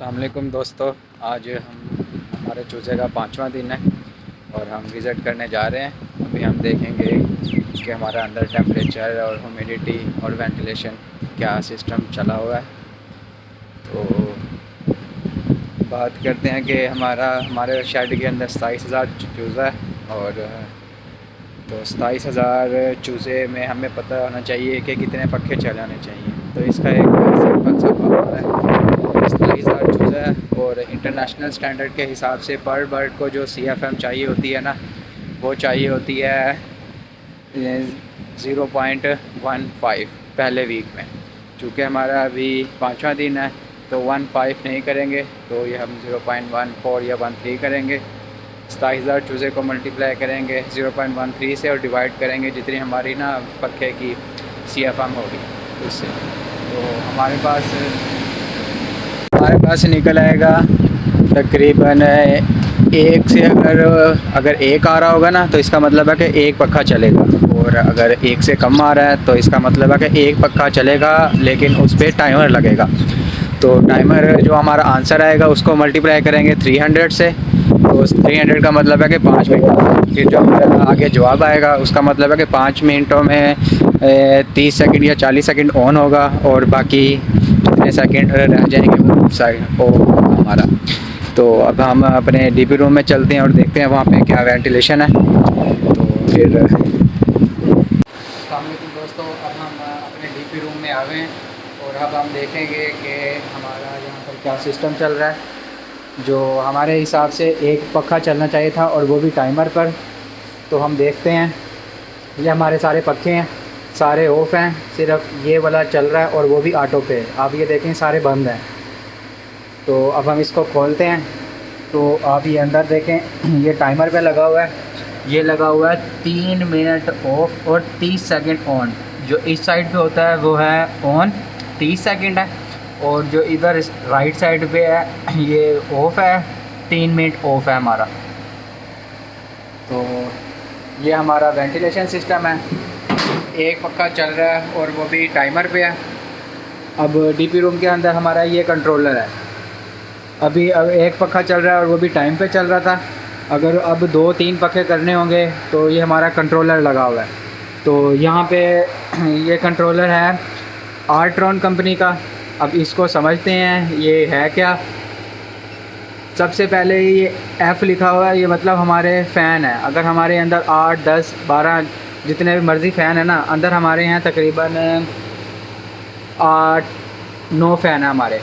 अस्सलामुअलैकुम दोस्तों। आज हमारे चूज़े का 5वां दिन है और हम विज़िट करने जा रहे हैं। अभी हम देखेंगे कि हमारा अंदर टेम्परेचर और ह्यूमिडिटी और वेंटिलेशन क्या सिस्टम चला हुआ है। तो बात करते हैं कि हमारे शेड के अंदर 27,000 चूज़ा है और तो 27,000 चूज़े में हमें पता होना चाहिए कि कितने पखे चलाने चाहिए। तो इसका एक सिंपल सा फॉर्मूला है। 27,000 चूज़ा है और इंटरनेशनल स्टैंडर्ड के हिसाब से पर बर्ड को जो CFM चाहिए होती है ना, वो चाहिए होती है 0.15 पहले वीक में। चूँकि हमारा अभी 5वां दिन है तो 15 नहीं करेंगे, तो ये हम 0.14 या 13 करेंगे। 27,000 चूज़े को मल्टीप्लाई करेंगे 0.13 से और डिवाइड करेंगे जितनी हमारी ना पखे की CFM होगी उससे। तो हमारे पास निकल आएगा तकरीबन एक से अगर एक आ रहा होगा ना, तो इसका मतलब है कि एक पखा चलेगा, और अगर एक से कम आ रहा है तो इसका मतलब है कि एक पखा चलेगा लेकिन उस पर टाइमर लगेगा। तो टाइमर जो हमारा आंसर आएगा उसको मल्टीप्लाई करेंगे 300 से, तो 300 का मतलब है कि 5 मिनट। फिर जो हमारा आगे जवाब आएगा उसका मतलब है कि 5 मिनटों में 30 सेकंड या 40 सेकंड ऑन होगा और बाकी जितने सेकंड रह जाएंगे वो साइड वो हमारा। तो अब हम अपने DP रूम में चलते हैं और देखते हैं वहाँ पे क्या वेंटिलेशन है। तो फिर दोस्तों, अब हम अपने DP रूम में आ गए हैं और अब हम देखेंगे कि हमारा यहाँ पर क्या सिस्टम चल रहा है। जो हमारे हिसाब से एक पखा चलना चाहिए था और वो भी टाइमर पर। तो हम देखते हैं, ये हमारे सारे पखे हैं, सारे ऑफ हैं, सिर्फ ये वाला चल रहा है और वो भी ऑटो पे। आप ये देखें सारे बंद हैं। तो अब हम इसको खोलते हैं। तो आप ये अंदर देखें, ये टाइमर पे लगा हुआ है, ये लगा हुआ है 3 मिनट ऑफ और 30 सेकंड ऑन। जो इस साइड पे होता है वो है ऑन 30 सेकंड है, और जो इधर राइट साइड पे है ये ऑफ है, 3 मिनट ऑफ है हमारा। तो ये हमारा वेंटिलेशन सिस्टम है, एक पक्का चल रहा है और वो भी टाइमर पे है। अब DP रूम के अंदर हमारा ये कंट्रोलर है। अब एक पखा चल रहा है और वो भी टाइम पे चल रहा था। अगर अब 2-3 पखे करने होंगे तो ये हमारा कंट्रोलर लगा हुआ है। तो यहाँ पे ये कंट्रोलर है आर्ट्रॉन कंपनी का। अब इसको समझते हैं ये है क्या। सबसे पहले ये F लिखा हुआ है, ये मतलब हमारे फ़ैन है। अगर हमारे अंदर 8, 10, 12 जितने भी मर्ज़ी फ़ैन है ना, अंदर हमारे यहाँ तकरीबन 8-9 फ़ैन है हमारे।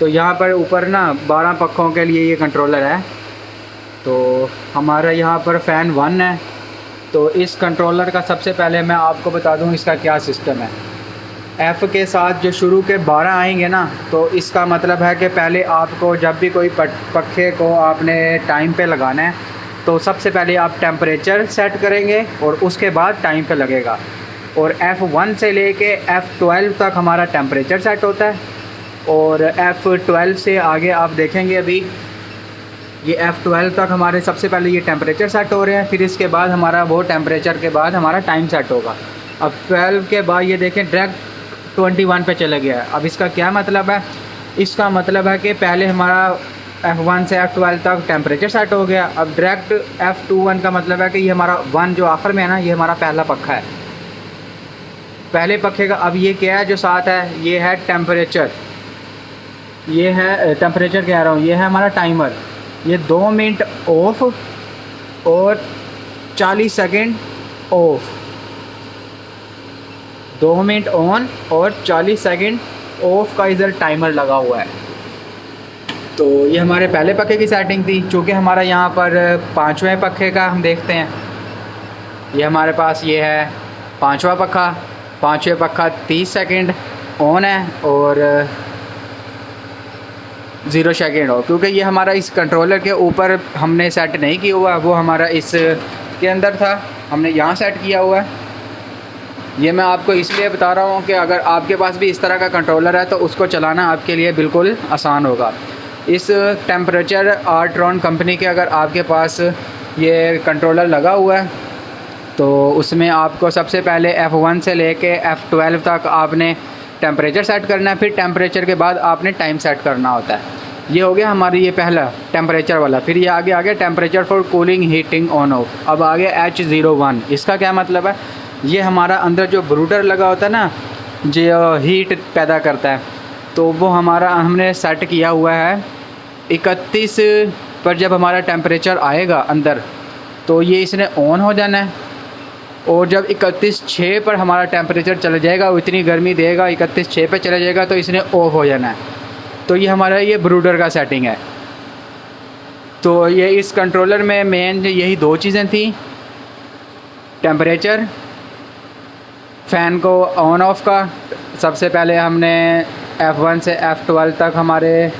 तो यहाँ पर ऊपर ना 12 पखों के लिए ये कंट्रोलर है। तो हमारा यहाँ पर फ़ैन 1 है। तो इस कंट्रोलर का सबसे पहले मैं आपको बता दूँ इसका क्या सिस्टम है। F के साथ जो शुरू के 12 आएंगे ना, तो इसका मतलब है कि पहले आपको जब भी कोई पखे को आपने टाइम पे लगाना है तो सबसे पहले आप टेम्परेचर सेट करेंगे और उसके बाद टाइम पे लगेगा। और F1 से लेके F12 तक हमारा टेम्परेचर सेट होता है, और F12 से आगे आप देखेंगे अभी ये F12 तक हमारे सबसे पहले ये टेम्परेचर सेट हो रहे हैं, फिर इसके बाद हमारा वो टेम्परेचर के बाद हमारा टाइम सेट होगा। अब 12 के बाद ये देखें डायरेक्ट 21 पे चला गया है। अब इसका क्या मतलब है, इसका मतलब है कि पहले हमारा F1 से F12 तक टेम्परेचर सेट हो गया। अब डायरेक्ट F21 का मतलब है कि ये हमारा 1 जो आखिर में है ना, ये हमारा पहला पखा है, पहले पखे का। अब ये क्या है जो साथ है, ये है टेम्परेचर, ये है टेम्परेचर कह रहा हूँ, ये है हमारा टाइमर। ये 2 मिनट ऑफ और 40 सेकंड ऑफ, 2 मिनट ऑन और 40 सेकंड ऑफ का इधर टाइमर लगा हुआ है। तो ये हमारे पहले पखे की सेटिंग थी। चूँकि हमारा यहाँ पर 5वें पखे का हम देखते हैं, ये हमारे पास ये है 5वां पखा। 5वें पखा 30 सेकंड ऑन है और 0 सेकंड हो, क्योंकि ये हमारा इस कंट्रोलर के ऊपर हमने सेट नहीं किया हुआ, वो हमारा इस के अंदर था, हमने यहाँ सेट किया हुआ है। ये मैं आपको इसलिए बता रहा हूँ कि अगर आपके पास भी इस तरह का कंट्रोलर है तो उसको चलाना आपके लिए बिल्कुल आसान होगा। इस टेम्परेचर आर्ट्रॉन कंपनी के अगर आपके पास ये कंट्रोलर लगा हुआ है तो उसमें आपको सबसे पहले F1 से लेके F12 तक आपने टेम्परेचर सेट करना है, फिर टेम्परेचर के बाद आपने टाइम सेट करना होता है। ये हो गया हमारी ये पहला टेम्परेचर वाला। फिर ये आगे आ गया temperature for cooling heating on off. अब आ गया H01। इसका क्या मतलब है, ये हमारा अंदर जो ब्रूडर लगा होता है ना, जो हीट पैदा करता है, तो वो हमारा हमने सेट किया हुआ है 31 पर। जब हमारा टेम्परेचर आएगा अंदर तो ये इसने ऑन हो जाना है, और जब 31.6 पर हमारा टेम्परेचर चला जाएगा, वो इतनी गर्मी देगा 31.6 पे चला जाएगा तो इसने ऑफ हो जाना है। तो ये हमारा ये ब्रूडर का सेटिंग है। तो ये इस कंट्रोलर में मेन यही दो चीज़ें थी, टेम्परेचर, फ़ैन को ऑन ऑफ का। सबसे पहले हमने F1 से F12 तक हमारे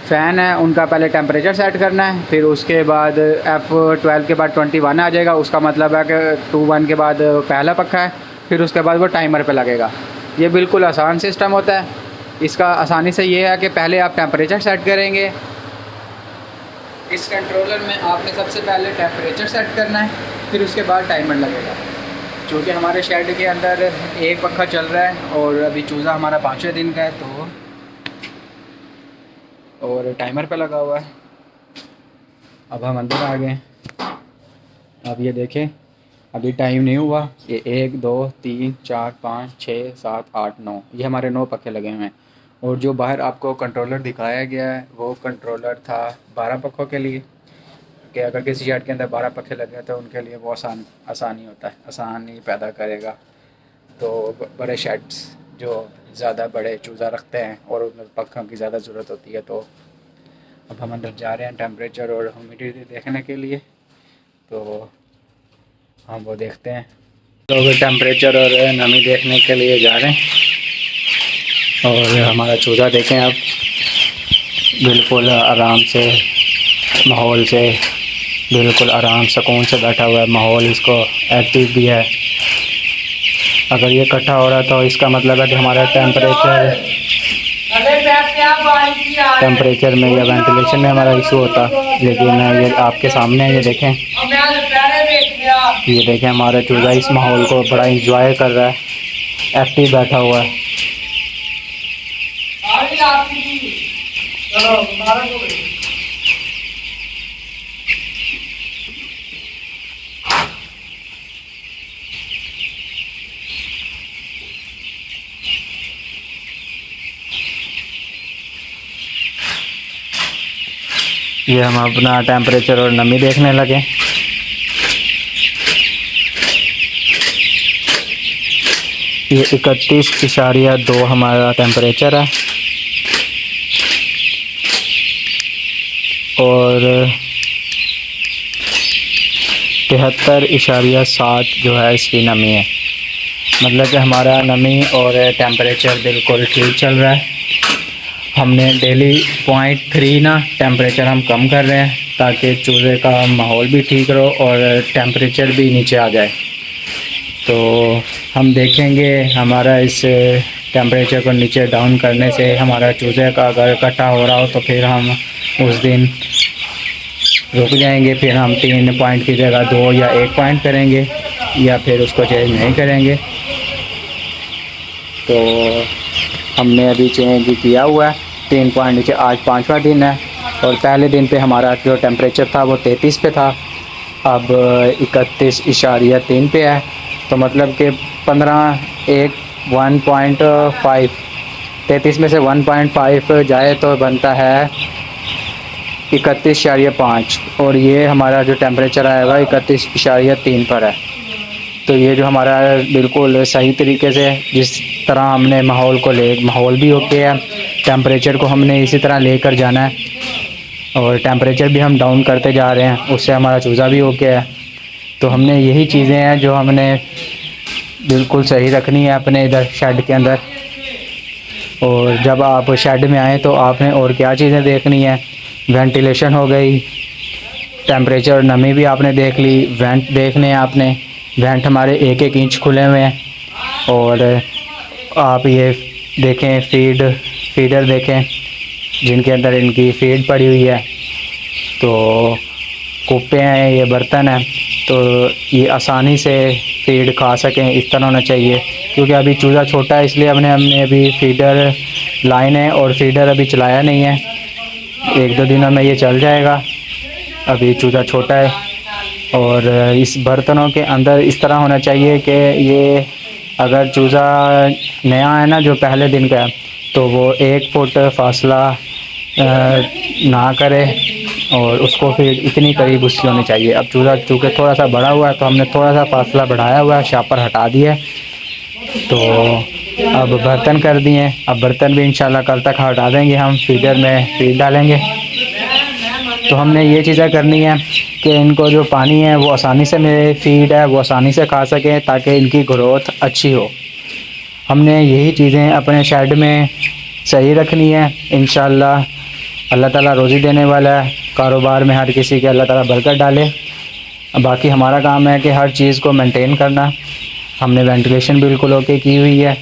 फ़ैन है, उनका पहले टेम्परेचर सेट करना है। फिर उसके बाद F12 के बाद 21 आ जाएगा, उसका मतलब है कि 21 के बाद पहला पक्का है। फिर उसके बाद वो टाइमर पे लगेगा। ये बिल्कुल आसान सिस्टम होता है। इसका आसानी से ये है कि पहले आप टेम्परेचर सेट करेंगे। इस कंट्रोलर में आपने सबसे पहले टेम्परेचर सेट करना है, फिर उसके बाद टाइमर लगेगा। चूँकि हमारे शेड के अंदर एक पक्का चल रहा है और अभी चूज़ा हमारा 5वें दिन का है, तो और टाइमर पे लगा हुआ है। अब हम अंदर आ गए। अब ये देखें, अभी टाइम नहीं हुआ। ये 1 2 3 4 5 6 7 8 9, ये हमारे 9 पक्के लगे हुए हैं। और जो बाहर आपको कंट्रोलर दिखाया गया है वो कंट्रोलर था 12 पक्कों के लिए, कि अगर किसी शेड के अंदर 12 पक्के लगे तो उनके लिए वो आसानी होता है, आसानी पैदा करेगा। तो बड़े शेड्स जो ज़्यादा बड़े चूज़ा रखते हैं और उनमें पक्कों की ज़्यादा ज़रूरत होती है। तो अब हम अंदर जा रहे हैं टेम्परेचर और ह्यूमिडिटी देखने के लिए, तो हम वो देखते हैं। तो टेम्परेचर और नमी देखने के लिए जा रहे हैं। और हमारा चूज़ा देखें आप, बिल्कुल आराम से माहौल से, बिल्कुल आराम सुकून से बैठा हुआ है। माहौल इसको एक्टिव भी है। अगर ये इकट्ठा हो रहा है तो इसका मतलब है कि हमारा टेम्परेचर में या वेंटिलेशन में हमारा इशू होता। लेकिन ये आपके सामने है, ये देखें, ये देखें हमारा चूज़ा इस माहौल को बड़ा इंजॉय कर रहा है, एक्टिव बैठा हुआ है। ये हम अपना टेम्परेचर और नमी देखने लगे। ये 31.2 हमारा टेम्परेचर है और 73.7 जो है इसकी नमी है। मतलब कि हमारा नमी और टेम्परेचर बिल्कुल ठीक चल रहा है। हमने डेली 0.3 ना टेम्परेचर हम कम कर रहे हैं ताकि चूज़े का माहौल भी ठीक रहो और टेम्परेचर भी नीचे आ जाए। तो हम देखेंगे हमारा इस टेम्परेचर को नीचे डाउन करने से हमारा चूज़े का अगर इकट्ठा हो रहा हो तो फिर हम उस दिन रुक जाएंगे। फिर हम 3 पॉइंट की जगह 2 या 1 पॉइंट करेंगे या फिर उसको चेंज नहीं करेंगे। तो हमने अभी चेंज किया हुआ है 3 पॉइंट नीचे। आज 5वां दिन है और पहले दिन पे हमारा जो टेम्परेचर था वो 33 पे था, अब 31.3 पे है। तो मतलब कि 1.5 33 में से 1.5 जाए तो बनता है 31.5 और ये हमारा जो टेम्परेचर आएगा 31.3 पर है। तो ये जो हमारा बिल्कुल सही तरीके से जिस तरह हमने माहौल भी ओके है, टेम्परेचर को हमने इसी तरह लेकर जाना है और टेम्परेचर भी हम डाउन करते जा रहे हैं, उससे हमारा चूज़ा भी ओके है। तो हमने यही चीज़ें हैं जो हमने बिल्कुल सही रखनी है अपने इधर शेड के अंदर। और जब आप शेड में आएँ तो आपने और क्या चीज़ें देखनी है, वेंटिलेशन हो गई, टेम्परेचर नमी भी आपने देख ली, वेंट देखने हैं आपने। वेंट हमारे 1-1 इंच खुले हुए हैं और आप ये देखें फीडर देखें जिनके अंदर इनकी फीड पड़ी हुई है। तो कुप्पे हैं, ये बर्तन हैं, तो ये आसानी से फीड खा सकें इस तरह होना चाहिए। क्योंकि अभी चूज़ा छोटा है इसलिए हमने अभी फीडर लाइन है और फीडर अभी चलाया नहीं है। 1-2 दिनों में ये चल जाएगा। अभी चूज़ा छोटा है और इस बर्तनों के अंदर इस तरह होना चाहिए कि ये अगर चूज़ा नया है ना, जो पहले दिन का है, तो वो 1 फुट फासला ना करे और उसको फिर इतनी करीब उसकी होनी चाहिए। अब चूज़ा चूँकि थोड़ा सा बड़ा हुआ है तो हमने थोड़ा सा फासला बढ़ाया हुआ है, शापर हटा दिया है। तो अब बर्तन कर दिए, अब बर्तन भी इंशाल्लाह कल तक हटा देंगे, हम फीडर में फीड डालेंगे। तो हमने ये चीज़ें करनी है कि इनको जो पानी है वो आसानी से, मेरे फीड है वो आसानी से खा सकें ताकि इनकी ग्रोथ अच्छी हो। हमने यही चीज़ें अपने शेड में सही रखनी है। इंशाल्लाह अल्लाह ताला रोज़ी देने वाला है, कारोबार में हर किसी के अल्लाह ताला बरकत डाले। बाकी हमारा काम है कि हर चीज़ को मेंटेन करना। हमने वेंटिलेशन बिल्कुल ओके की हुई है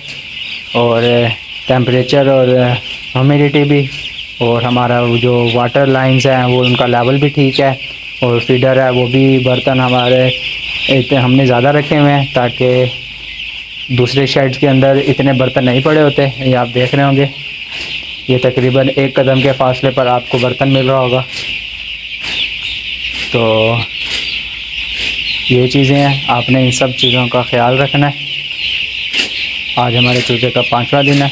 और टेम्परेचर और ह्यूमिडिटी भी, और हमारा वो जो वाटर लाइंस हैं वो उनका लेवल भी ठीक है, और फीडर है वो भी, बर्तन हमारे इतने हमने ज़्यादा रखे हुए हैं ताकि दूसरे शेड्स के अंदर इतने बर्तन नहीं पड़े होते। ये आप देख रहे होंगे, ये तकरीबन 1 कदम के फासले पर आपको बर्तन मिल रहा होगा। तो ये चीज़ें हैं, आपने इन सब चीज़ों का ख्याल रखना है। आज हमारे चूजे का 5वां दिन है।